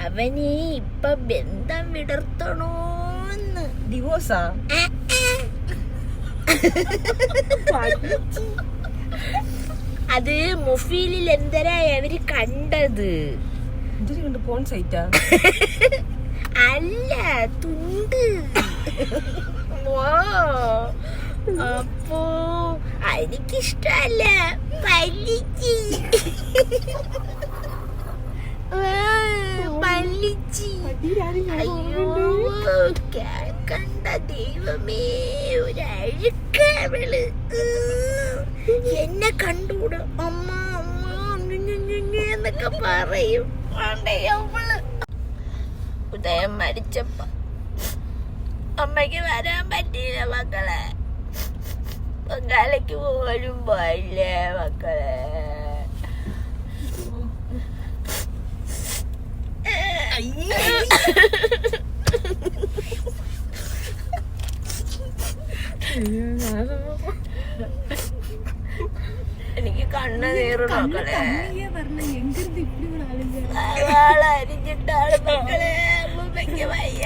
അവന് ഇപ്പൊ ബന്ധം വിടർത്തണോന്ന്. ഡിവോഴ്സാ? അത് മൊഫീലിൽ എന്തരായി അവര് കണ്ടത്. പോൺ സൈറ്റാ? അല്ല, തുണ്ട്. അപ്പോ എനിക്കിഷ്ടല്ല. പല്ലിച്ചി പല്ലിച്ചി. അയ്യോ കേക്കണ്ട ദൈവമേ, ഒരഴുക്കവള്. എന്നെ കണ്ടൂടെ അമ്മ അമ്മ എന്നൊക്കെ പറയും. അവള് ഉദയം മരിച്ചപ്പോ അമ്മയ്ക്ക് വരാൻ പറ്റിയില്ല മക്കളെ. പൊങ്കാലയ്ക്ക് പോലും പോയില്ലേ മക്കളെ. എനിക്ക് കണ്ണ് നീറും മക്കളെ. അരിഞ്ഞിട്ടാണ് മക്കളെ. അമ്മയ്ക്ക് വയ്യ.